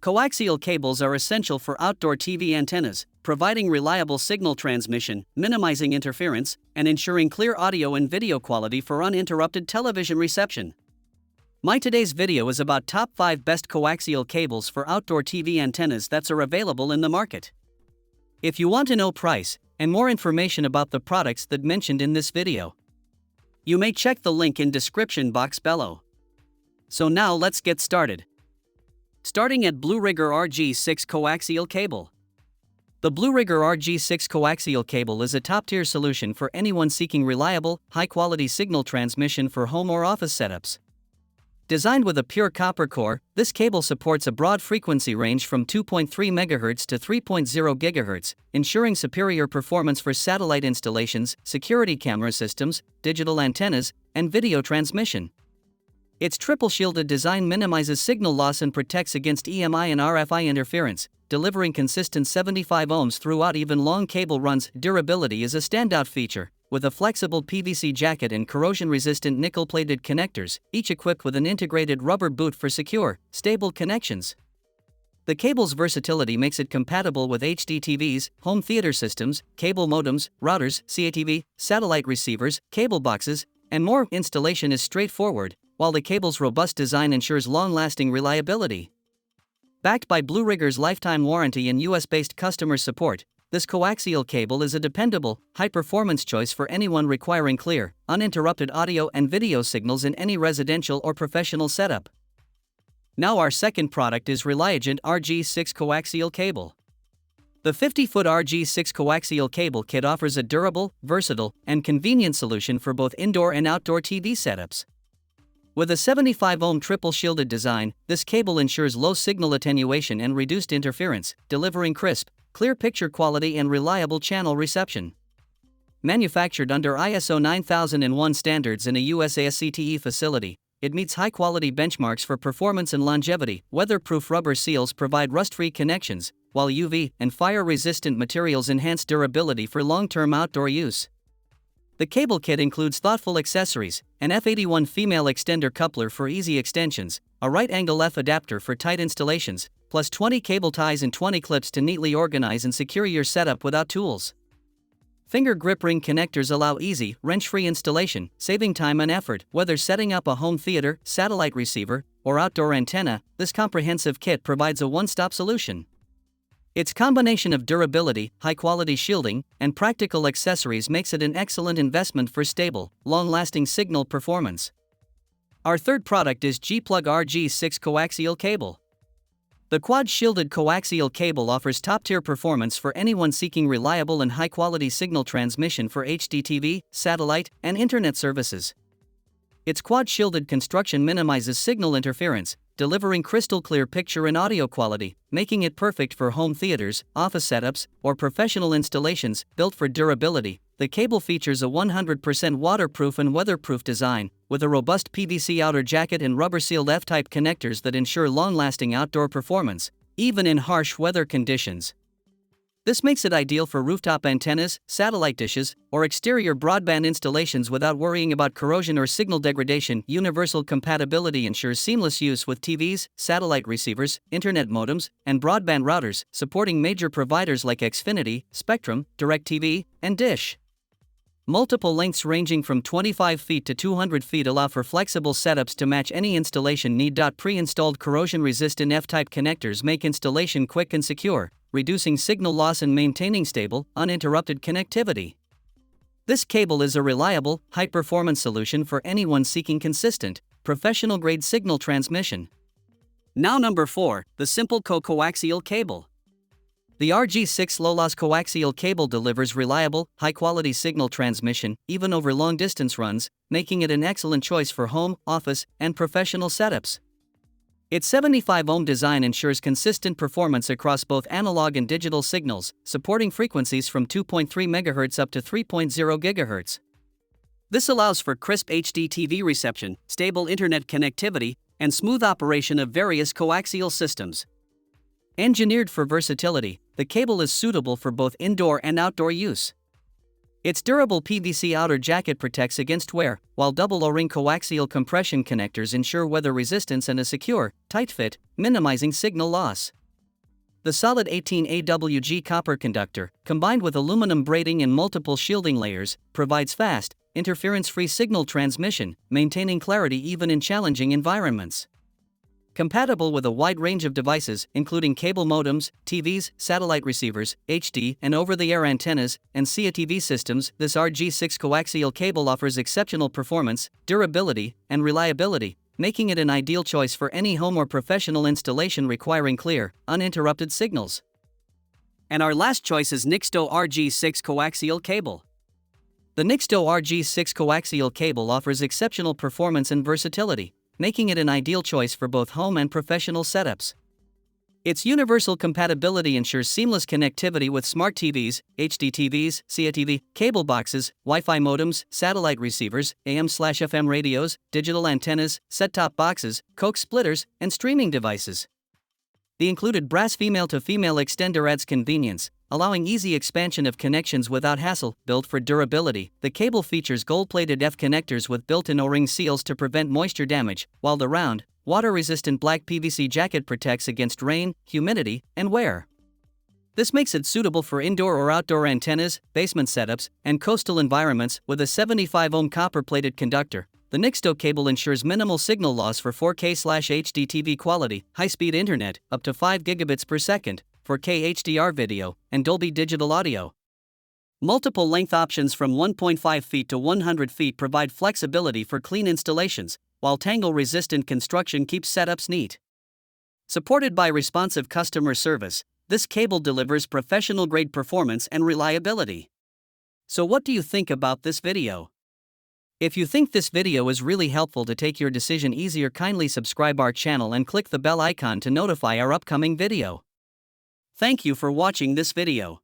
Coaxial cables are essential for outdoor TV antennas, providing reliable signal transmission, minimizing interference, and ensuring clear audio and video quality for uninterrupted television reception. Today's video is about top 5 best coaxial cables for outdoor TV antennas that are available in the market. If you want to know price and more information about the products that mentioned in this video, you may check the link in description box below. So now let's get started. Starting at BlueRigger RG6 Coaxial Cable. The BlueRigger RG6 Coaxial Cable is a top-tier solution for anyone seeking reliable, high-quality signal transmission for home or office setups. Designed with a pure copper core, this cable supports a broad frequency range from 2.3 MHz to 3.0 GHz, ensuring superior performance for satellite installations, security camera systems, digital antennas, and video transmission. Its triple shielded design minimizes signal loss and protects against EMI and RFI interference, delivering consistent 75 ohms throughout even long cable runs. Durability is a standout feature, with a flexible PVC jacket and corrosion-resistant nickel-plated connectors, each equipped with an integrated rubber boot for secure, stable connections. The cable's versatility makes it compatible with HDTVs, home theater systems, cable modems, routers, CATV, satellite receivers, cable boxes, and more. Installation is straightforward, while the cable's robust design ensures long-lasting reliability. Backed by BlueRigger's lifetime warranty and US-based customer support, this coaxial cable is a dependable, high-performance choice for anyone requiring clear, uninterrupted audio and video signals in any residential or professional setup. Now our second product is Reliagint RG6 Coaxial Cable. The 50-foot RG6 Coaxial Cable Kit offers a durable, versatile, and convenient solution for both indoor and outdoor TV setups. With a 75-ohm triple-shielded design, this cable ensures low signal attenuation and reduced interference, delivering crisp, clear picture quality and reliable channel reception. Manufactured under ISO 9001 standards in a US ASCTE facility, it meets high-quality benchmarks for performance and longevity. Weatherproof rubber seals provide rust-free connections, while UV and fire-resistant materials enhance durability for long-term outdoor use. The cable kit includes thoughtful accessories, an F81 female extender coupler for easy extensions, a right-angle F adapter for tight installations, plus 20 cable ties and 20 clips to neatly organize and secure your setup without tools. Finger grip ring connectors allow easy, wrench-free installation, saving time and effort. Whether setting up a home theater, satellite receiver, or outdoor antenna, this comprehensive kit provides a one-stop solution. Its combination of durability, high-quality shielding, and practical accessories makes it an excellent investment for stable, long-lasting signal performance. Our third product is G-Plug RG6 Coaxial Cable. The Quad Shielded Coaxial Cable offers top-tier performance for anyone seeking reliable and high-quality signal transmission for HDTV, satellite, and internet services. Its quad-shielded construction minimizes signal interference, delivering crystal-clear picture and audio quality, making it perfect for home theaters, office setups, or professional installations. Built for durability, the cable features a 100% waterproof and weatherproof design, with a robust PVC outer jacket and rubber-sealed F-type connectors that ensure long-lasting outdoor performance, even in harsh weather conditions. This makes it ideal for rooftop antennas, satellite dishes, or exterior broadband installations without worrying about corrosion or signal degradation. Universal compatibility ensures seamless use with TVs, satellite receivers, internet modems, and broadband routers, supporting major providers like Xfinity, Spectrum, DirecTV, and Dish. Multiple lengths ranging from 25 feet to 200 feet allow for flexible setups to match any installation need. Pre-installed corrosion-resistant F-type connectors make installation quick and secure, reducing signal loss and maintaining stable, uninterrupted connectivity. This cable is a reliable, high-performance solution for anyone seeking consistent, professional-grade signal transmission. Now number 4, the Cimple Co Coaxial Cable. The RG6 low-loss coaxial cable delivers reliable, high-quality signal transmission, even over long-distance runs, making it an excellent choice for home, office, and professional setups. Its 75-ohm design ensures consistent performance across both analog and digital signals, supporting frequencies from 2.3 MHz up to 3.0 GHz. This allows for crisp HDTV reception, stable internet connectivity, and smooth operation of various coaxial systems. Engineered for versatility, the cable is suitable for both indoor and outdoor use. Its durable PVC outer jacket protects against wear, while double O-ring coaxial compression connectors ensure weather resistance and a secure, tight fit, minimizing signal loss. The solid 18 AWG copper conductor, combined with aluminum braiding and multiple shielding layers, provides fast, interference-free signal transmission, maintaining clarity even in challenging environments. Compatible with a wide range of devices, including cable modems, TVs, satellite receivers, HD and over-the-air antennas, and CATV systems, this RG6 Coaxial Cable offers exceptional performance, durability, and reliability, making it an ideal choice for any home or professional installation requiring clear, uninterrupted signals. And our last choice is Nixsto RG6 Coaxial Cable. The Nixsto RG6 Coaxial Cable offers exceptional performance and versatility, making it an ideal choice for both home and professional setups. Its universal compatibility ensures seamless connectivity with smart TVs, HDTVs, CATV, cable boxes, Wi-Fi modems, satellite receivers, AM/FM radios, digital antennas, set-top boxes, coax splitters, and streaming devices. The included brass female-to-female extender adds convenience, allowing easy expansion of connections without hassle. Built for durability, the cable features gold-plated F connectors with built-in O-ring seals to prevent moisture damage, while the round, water-resistant black PVC jacket protects against rain, humidity, and wear. This makes it suitable for indoor or outdoor antennas, basement setups, and coastal environments. With a 75-ohm copper-plated conductor, the Nixsto cable ensures minimal signal loss for 4K/HDTV quality, high-speed internet, up to 5 gigabits per second, 4K HDR video, and Dolby Digital Audio. Multiple length options from 1.5 feet to 100 feet provide flexibility for clean installations, while tangle-resistant construction keeps setups neat. Supported by responsive customer service, this cable delivers professional-grade performance and reliability. So what do you think about this video? If you think this video is really helpful to take your decision easier, kindly subscribe our channel and click the bell icon to notify our upcoming video. Thank you for watching this video.